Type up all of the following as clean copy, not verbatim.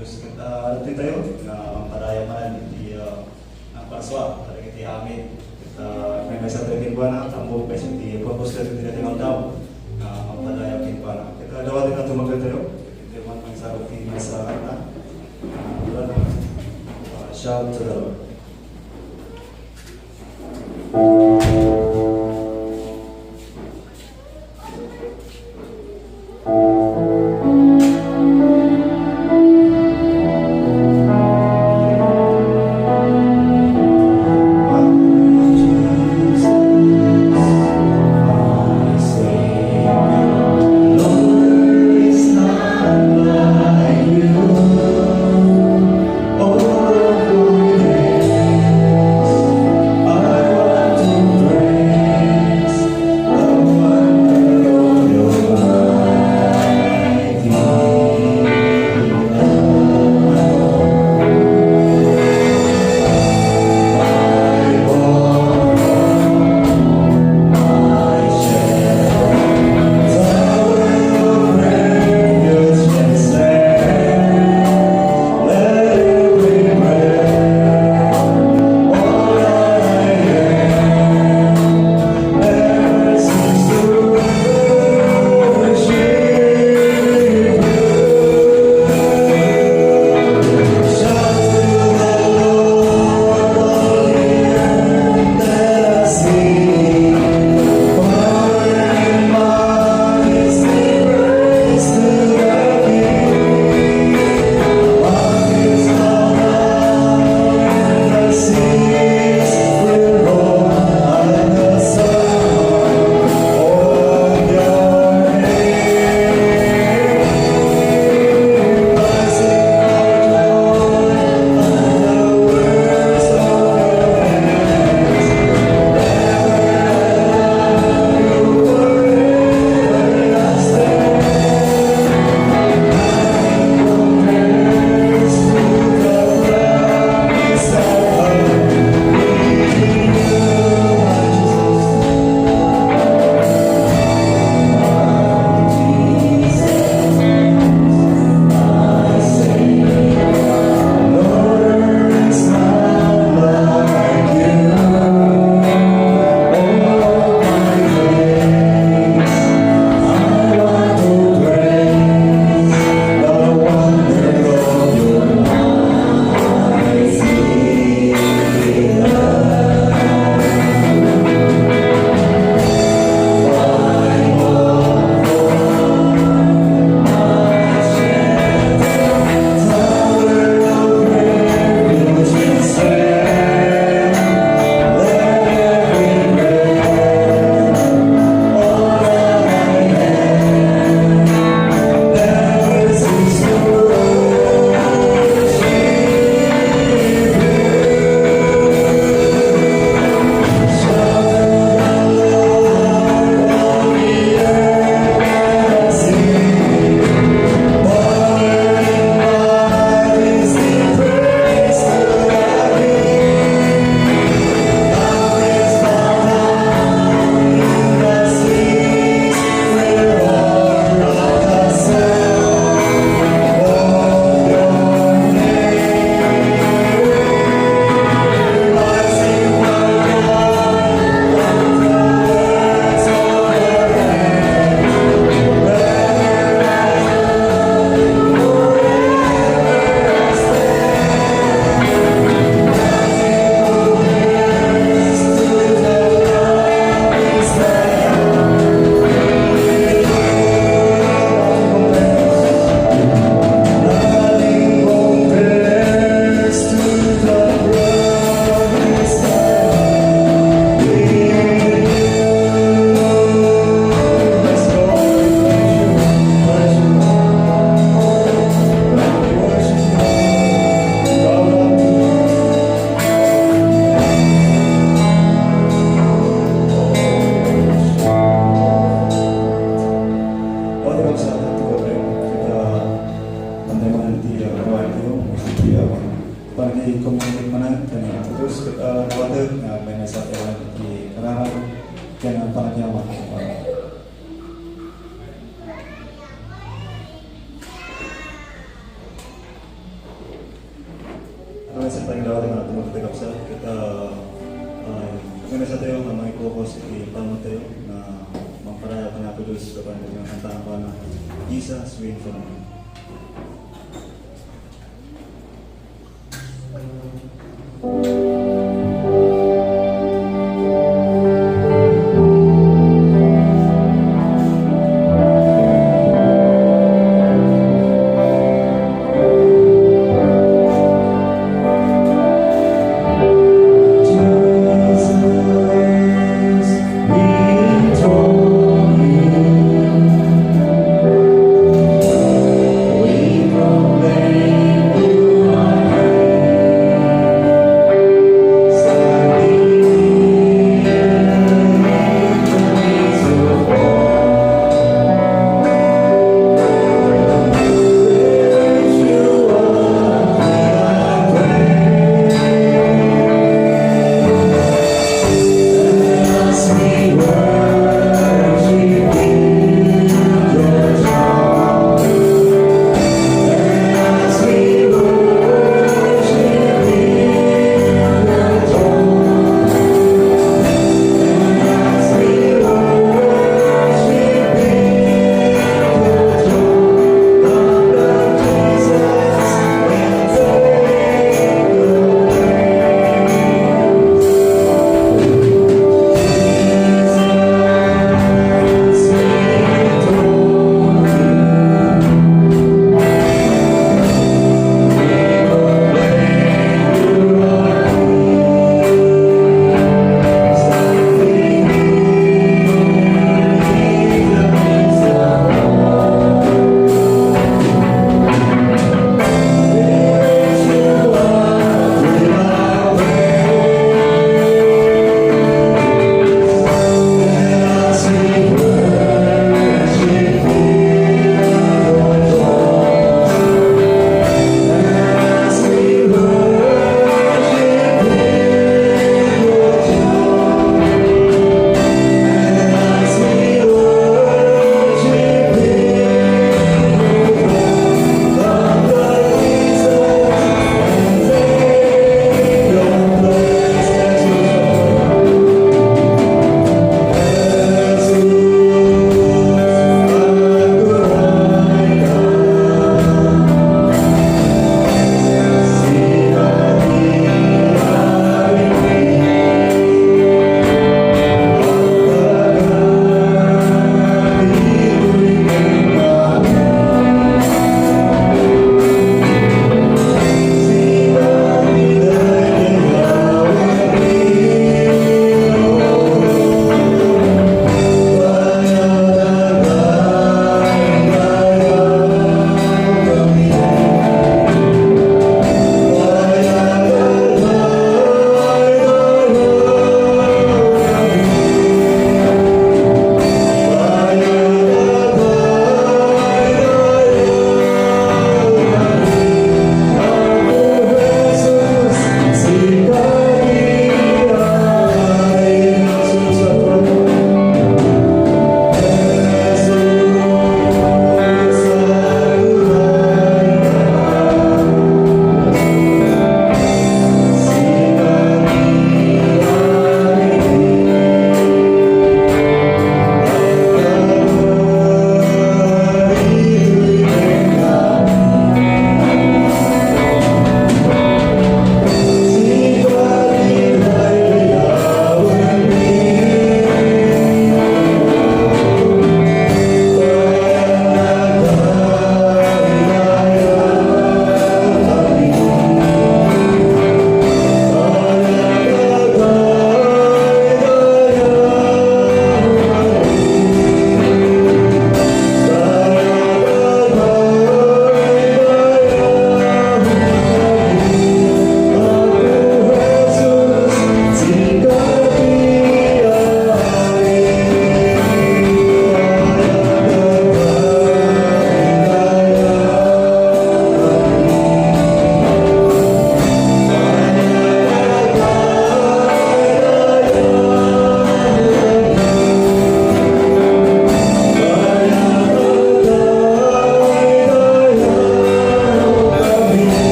Terus kita tayo na paraya man iti ang parswa talaga iti amin. Kita may sa tayo buwan tambo pa iti purpose ka iti dating daw ang paraya kin para. Kita daw din ato magdadalo. Iti man pang sa iti sa kanta. Shout to the Lord. Kami sa pangalawa na tumutulog sa kita kami sa tayo na may focus ipamot tayo na magparaya ka na po doon sa kanila ng kantaan pa na Jesus win for me.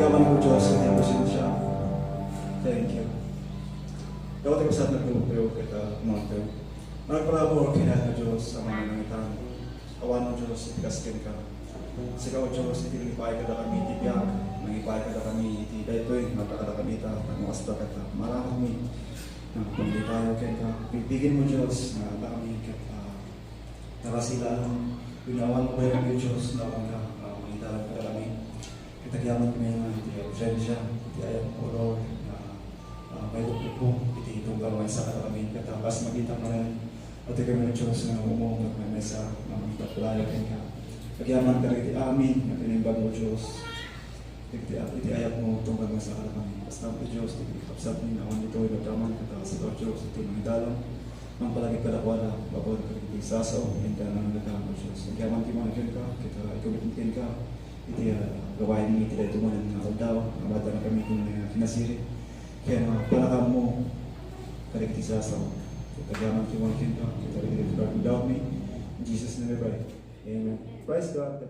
Pagyaman ko Diyos, hindi ako siya. Thank you. Dapat ko sa nagpupuyog kita, Monte. Nagparabor kaya na Diyos sa mga nangitan. Awan mo Diyos, itikaskin ka. Sigaw Diyos, itilipay ka na kami tibiyag. Nangipay ka na kami iti daytoy, magkakala kami ta, nangwasta ka ta. Marami kami. Pagdi tayo kaya ka. Pipigin mo Diyos na kami kita. Nakasilaan. Pinawan mo ba yung Diyos na mga mangitarap ka kami. Kitagyaman kami nga iti ausensya, iti ayat mo Lord. May lupit po, iti itong gamay sa kami. Katapas magita mo rin. Pati kami ng Diyos na umong at may mesa na magpapalaya ka. Pagyaman ka rin iti amin, na tinimbag mo Diyos. Iti ayat mo itong gamay sa kami. Basta po Diyos, iti kapsat ni naman ito, ibagdaman ka sa ito Diyos, iti mga dalang. Nang palagi kadakwala, babawad ka rin iti sasaw, hindi ka nang nagdama Diyos. Pagyaman ti mga ka, kita ikubitin ka. Iti gawain ni iti dahito mo ng aldaw, ang bata na kami kung kinasiri. Kaya palakam mo, kaligti sasaw. Pagyaman ti mga ka, kita rin iti without me. In Jesus' name we pray. Amen. Praise God.